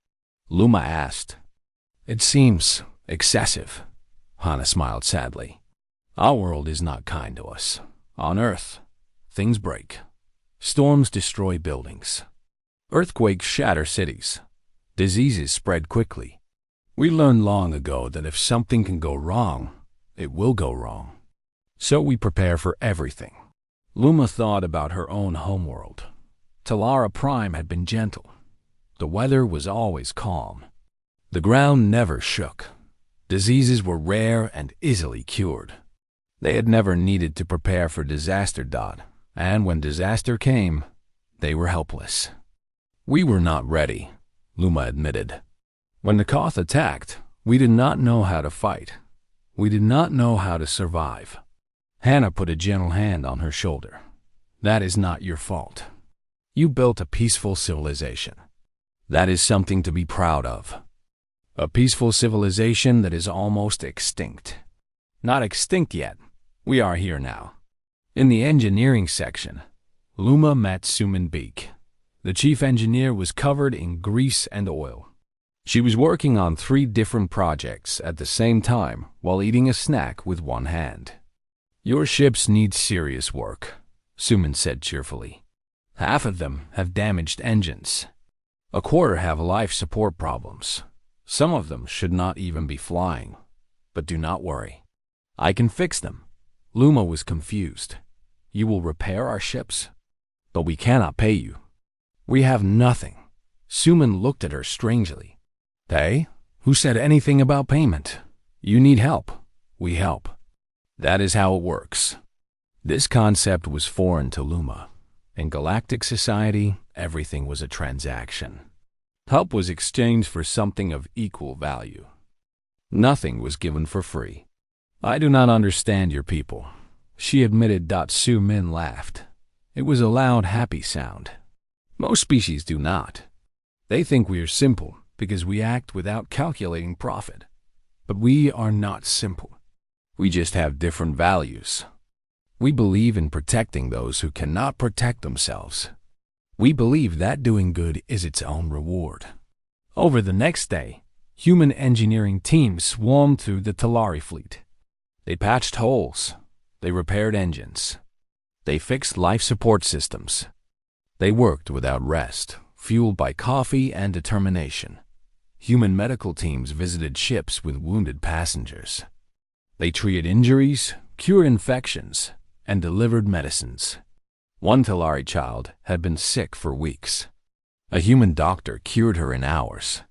Luma asked. It seems excessive. Hana smiled sadly. Our world is not kind to us. On Earth, things break. Storms destroy buildings. Earthquakes shatter cities. Diseases spread quickly. We learned long ago that if something can go wrong, it will go wrong. So we prepare for everything. Luma thought about her own homeworld. Talara Prime had been gentle. The weather was always calm. The ground never shook. Diseases were rare and easily cured. They had never needed to prepare for disaster. And when disaster came, they were helpless. We were not ready, Luma admitted. When the Koth attacked, we did not know how to fight. We did not know how to survive. Hana put a gentle hand on her shoulder. That is not your fault. You built a peaceful civilization. That is something to be proud of. A peaceful civilization that is almost extinct. Not extinct yet, We are here now. In the engineering section, Luma met Suman Beek. The chief engineer was covered in grease and oil. She was working on 3 different projects at the same time while eating a snack with one hand. Your ships need serious work, Suman said cheerfully. Half of them have damaged engines. A quarter have life support problems. Some of them should not even be flying. But do not worry. I can fix them. Luma was confused. You will repair our ships? But we cannot pay you. We have nothing. Suman looked at her strangely. Pay? Who said anything about payment? You need help. We help. That is how it works. This concept was foreign to Luma. In galactic society, everything was a transaction. Help was exchanged for something of equal value. Nothing was given for free. I do not understand your people, she admitted. Suman laughed. It was a loud, happy sound. Most species do not. They think we are simple because we act without calculating profit. But we are not simple. We just have different values. We believe in protecting those who cannot protect themselves. We believe that doing good is its own reward. Over the next day, human engineering teams swarmed through the Talari fleet. They patched holes. They repaired engines. They fixed life support systems. They worked without rest, fueled by coffee and determination. Human medical teams visited ships with wounded passengers. They treated injuries, cured infections, and delivered medicines. One Talari child had been sick for weeks. A human doctor cured her in hours.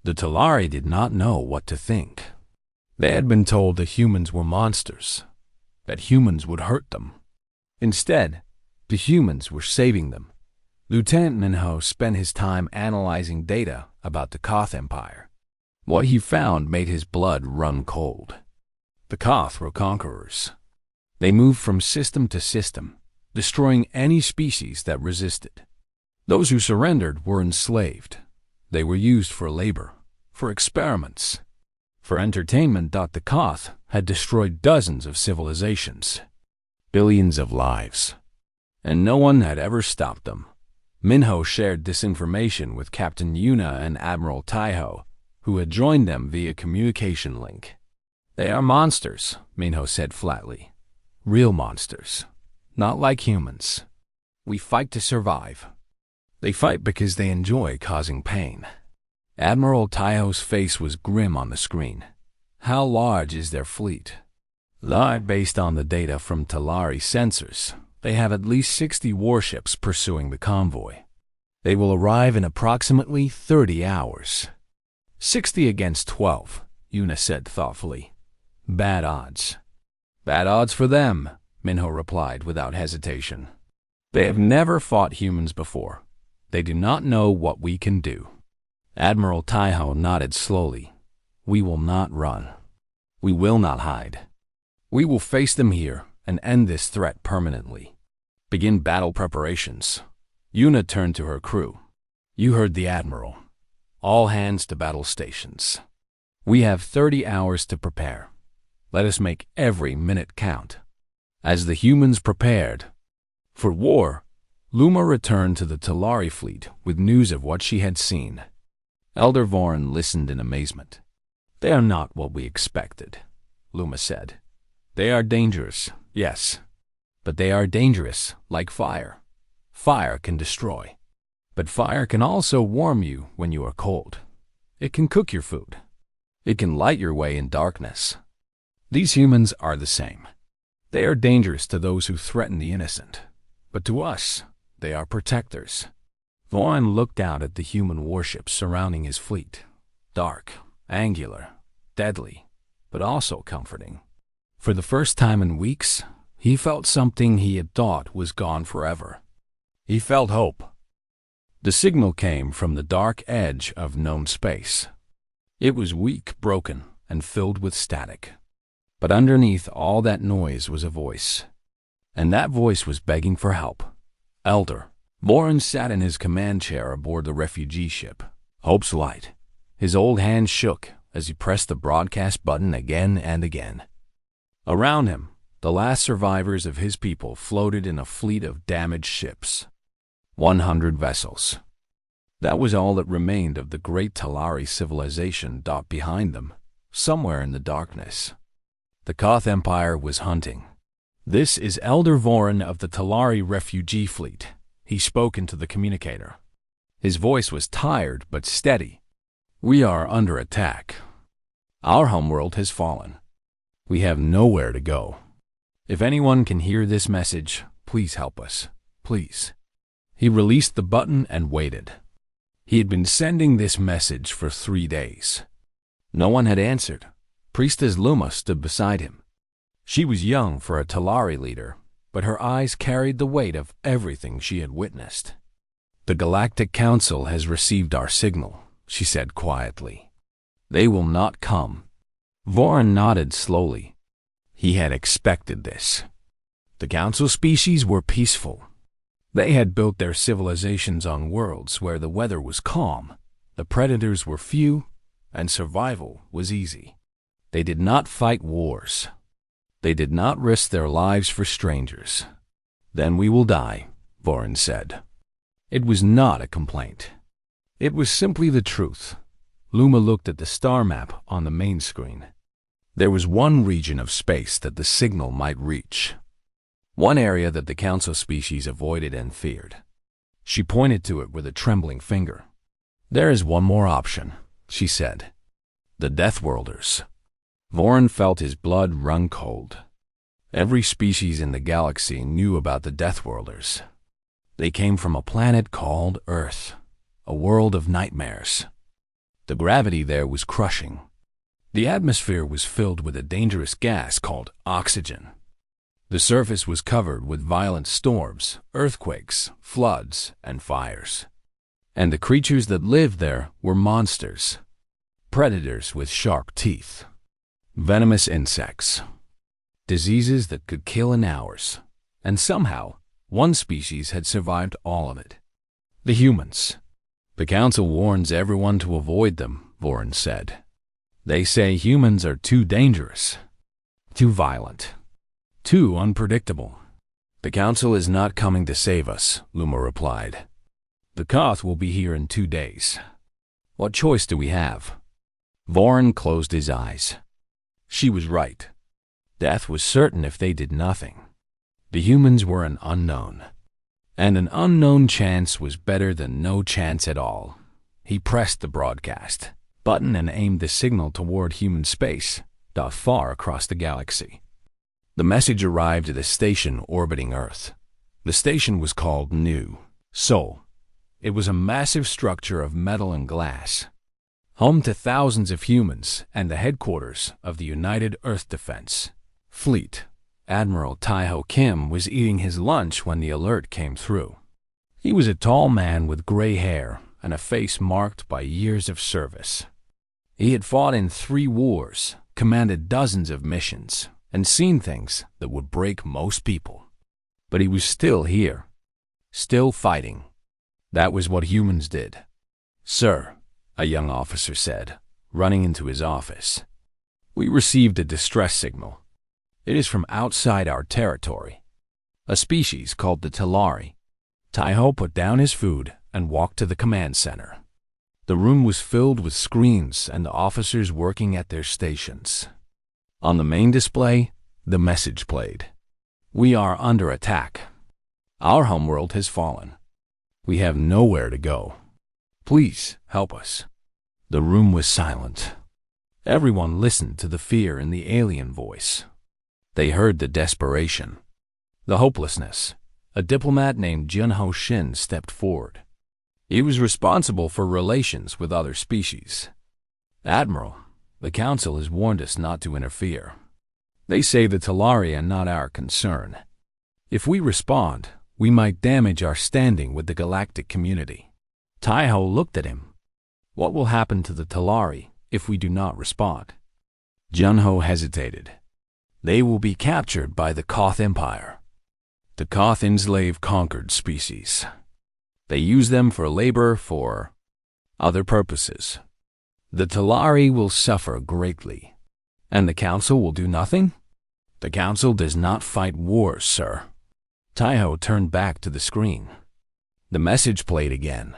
The Talari did not know what to think. They had been told the humans were monsters, that humans would hurt them. Instead, the humans were saving them. Lieutenant Minho spent his time analyzing data about the Koth Empire. What he found made his blood run cold. The Koth were conquerors. They moved from system to system, destroying any species that resisted. Those who surrendered were enslaved. They were used for labor, for experiments, for entertainment. The Koth had destroyed dozens of civilizations, billions of lives, and no one had ever stopped them. Minho shared this information with Captain Yuna and Admiral Taiho, who had joined them via communication link. They are monsters, Minho said flatly. Real monsters, not like humans. We fight to survive. They fight because they enjoy causing pain. Admiral Taiho's face was grim on the screen. How large is their fleet? Large based on the data from Talari sensors. They have at least 60 warships pursuing the convoy. They will arrive in approximately 30 hours. 60 against 12, Yuna said thoughtfully. Bad odds. Bad odds for them, Minho replied without hesitation. They have never fought humans before. They do not know what we can do. Admiral Taiho nodded slowly. We will not run. We will not hide. We will face them here and end this threat permanently. Begin battle preparations. Yuna turned to her crew. You heard the Admiral. All hands to battle stations. We have 30 hours to prepare. Let us make every minute count. As the humans prepared for war, Luma returned to the Talari fleet with news of what she had seen. Elder Vorin listened in amazement. They are not what we expected, Luma said. They are dangerous, yes, but they are dangerous like fire. Fire can destroy, but fire can also warm you when you are cold. It can cook your food. It can light your way in darkness. These humans are the same. They are dangerous to those who threaten the innocent, but to us, they are protectors. Vorin looked out at the human warships surrounding his fleet. Dark, angular, deadly, but also comforting. For the first time in weeks, he felt something he had thought was gone forever. He felt hope. The signal came from the dark edge of known space. It was weak, broken, and filled with static. But underneath all that noise was a voice. And that voice was begging for help. Elder. Vorin sat in his command chair aboard the refugee ship, Hope's Light. His old hand shook as he pressed the broadcast button again and again. Around him, The last survivors of his people floated in a fleet of damaged ships. 100 vessels. That was all that remained of the great Talari civilization behind them, somewhere in the darkness. The Koth Empire was hunting. "This is Elder Voran of the Talari refugee fleet," he spoke into the communicator. His voice was tired but steady. "We are under attack. Our homeworld has fallen. We have nowhere to go. If anyone can hear this message, please help us. Please." He released the button and waited. He had been sending this message for 3 days. No one had answered. Priestess Luma stood beside him. She was young for a Talari leader, but her eyes carried the weight of everything she had witnessed. "The Galactic Council has received our signal," she said quietly. "They will not come." Voran nodded slowly. He had expected this. The Council species were peaceful. They had built their civilizations on worlds where the weather was calm, the predators were few, and survival was easy. They did not fight wars. They did not risk their lives for strangers. "Then we will die," Voran said. It was not a complaint. It was simply the truth. Luma looked at the star map on the main screen. There was one region of space that the signal might reach. One area that the Council species avoided and feared. She pointed to it with a trembling finger. "There is one more option," she said. "The Deathworlders." Voran felt his blood run cold. Every species in the galaxy knew about the Deathworlders. They came from a planet called Earth, a world of nightmares. The gravity there was crushing. The atmosphere was filled with a dangerous gas called oxygen. The surface was covered with violent storms, earthquakes, floods, and fires. And the creatures that lived there were monsters. Predators with sharp teeth. Venomous insects. Diseases that could kill in hours. And somehow, one species had survived all of it. The humans. "The Council warns everyone to avoid them," Voran said. "They say humans are too dangerous, too violent, too unpredictable." "The Council is not coming to save us," Luma replied. "The Koth will be here in 2 days. What choice do we have?" Voran closed his eyes. She was right. Death was certain if they did nothing. The humans were an unknown. And an unknown chance was better than no chance at all. He pressed the broadcast button and aimed the signal toward human space, far across the galaxy. The message arrived at a station orbiting Earth. The station was called New Sol. It was a massive structure of metal and glass, home to thousands of humans and the headquarters of the United Earth Defense Fleet. Admiral Taiho Kim was eating his lunch when the alert came through. He was a tall man with gray hair and a face marked by years of service. He had fought in 3 wars, commanded dozens of missions, and seen things that would break most people. But he was still here, still fighting. That was what humans did. "Sir," a young officer said, running into his office. "We received a distress signal. It is from outside our territory. A species called the Talari." Taiho put down his food and walked to the command center. The room was filled with screens and the officers working at their stations. On the main display, the message played. "We are under attack. Our homeworld has fallen. We have nowhere to go. Please help us." The room was silent. Everyone listened to the fear in the alien voice. They heard the desperation, the hopelessness. A diplomat named Junho Shin stepped forward. He was responsible for relations with other species. "Admiral, the Council has warned us not to interfere. They say the Talari are not our concern. If we respond, we might damage our standing with the galactic community." Taiho looked at him. "What will happen to the Talari if we do not respond?" Junho hesitated. "They will be captured by the Koth Empire. The Koth enslave conquered species. They use them for labor, for other purposes. The Talari will suffer greatly. And the Council will do nothing?" The Council does not fight wars, sir. Taiho turned back to the screen. The message played again.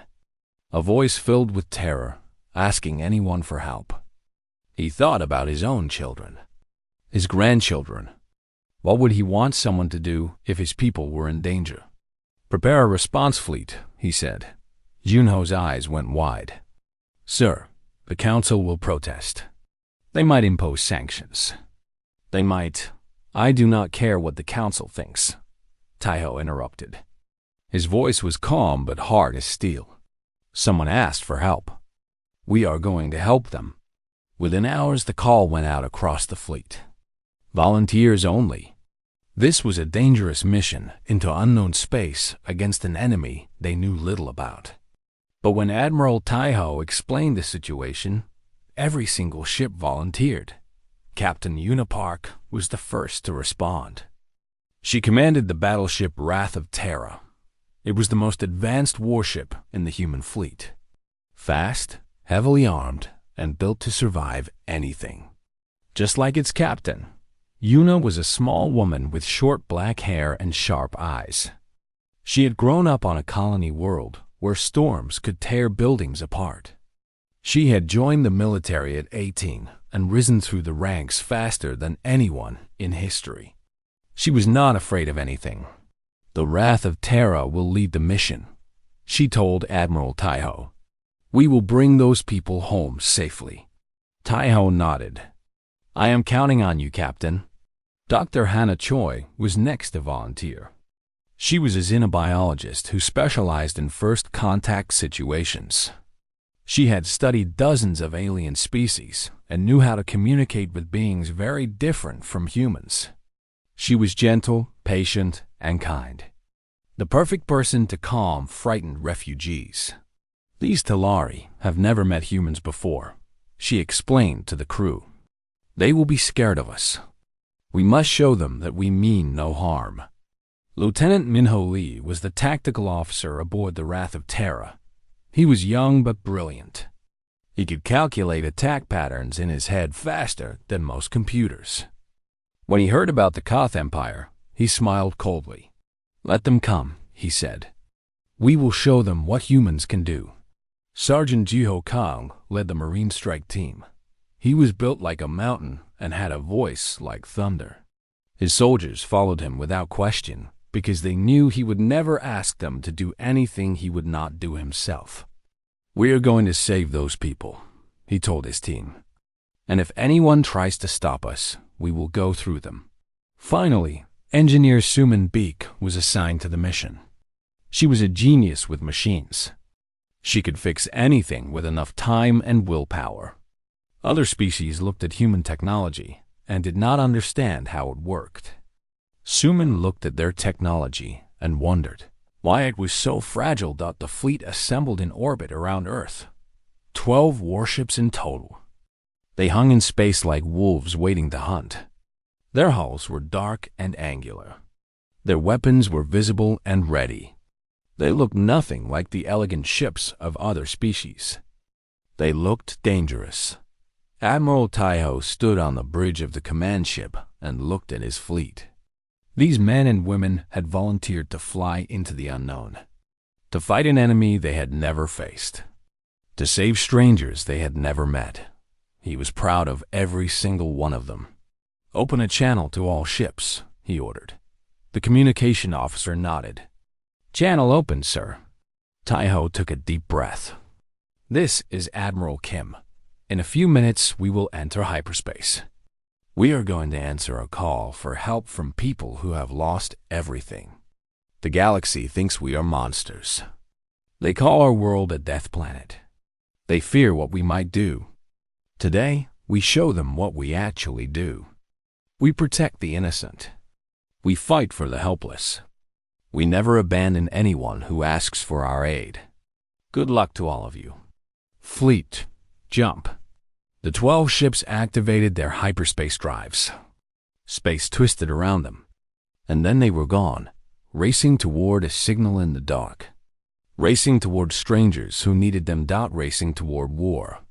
A voice filled with terror, asking anyone for help. He thought about his own children, his grandchildren. What would he want someone to do if his people were in danger? Prepare a response fleet, he said. Junho's eyes went wide. Sir, the Council will protest. They might impose sanctions. They might. I do not care what the Council thinks, Taiho interrupted. His voice was calm but hard as steel. Someone asked for help. We are going to help them. Within hours, the call went out across the fleet. Volunteers only. This was a dangerous mission into unknown space against an enemy they knew little about. But when Admiral Taiho explained the situation, every single ship volunteered. Captain Unipark was the first to respond. She commanded the battleship Wrath of Terra. It was the most advanced warship in the human fleet. Fast, heavily armed, and built to survive anything. Just like its captain, Yuna was a small woman with short black hair and sharp eyes. She had grown up on a colony world where storms could tear buildings apart. She had joined the military at 18 and risen through the ranks faster than anyone in history. She was not afraid of anything. The Wrath of Terra will lead the mission, she told Admiral Taiho. We will bring those people home safely. Taiho nodded. I am counting on you, Captain. Dr. Hannah Choi was next to volunteer. She was a xenobiologist who specialized in first contact situations. She had studied dozens of alien species and knew how to communicate with beings very different from humans. She was gentle, patient, and kind. The perfect person to calm frightened refugees. These Talari have never met humans before, she explained to the crew. They will be scared of us. We must show them that we mean no harm. Lieutenant Minho Lee was the tactical officer aboard the Wrath of Terra. He was young but brilliant. He could calculate attack patterns in his head faster than most computers. When he heard about the Koth Empire, he smiled coldly. Let them come, he said. We will show them what humans can do. Sergeant Jiho Kang led the Marine Strike Team. He was built like a mountain and had a voice like thunder. His soldiers followed him without question because they knew he would never ask them to do anything he would not do himself. We are going to save those people, he told his team. And if anyone tries to stop us, we will go through them. Finally, Engineer Suman Beek was assigned to the mission. She was a genius with machines. She could fix anything with enough time and willpower. Other species looked at human technology and did not understand how it worked. Suman looked at their technology and wondered why it was so fragile that the fleet assembled in orbit around Earth. 12 warships in total. They hung in space like wolves waiting to hunt. Their hulls were dark and angular. Their weapons were visible and ready. They looked nothing like the elegant ships of other species. They looked dangerous. Admiral Taiho stood on the bridge of the command ship and looked at his fleet. These men and women had volunteered to fly into the unknown, to fight an enemy they had never faced, to save strangers they had never met. He was proud of every single one of them. Open a channel to all ships, he ordered. The communication officer nodded. Channel open, sir. Taiho took a deep breath. This is Admiral Kim. In a few minutes, we will enter hyperspace. We are going to answer a call for help from people who have lost everything. The galaxy thinks we are monsters. They call our world a death planet. They fear what we might do. Today, we show them what we actually do. We protect the innocent. We fight for the helpless. We never abandon anyone who asks for our aid. Good luck to all of you. Fleet, jump. The 12 ships activated their hyperspace drives. Space twisted around them, and then they were gone, racing toward a signal in the dark. Racing toward strangers who needed them. Racing toward war.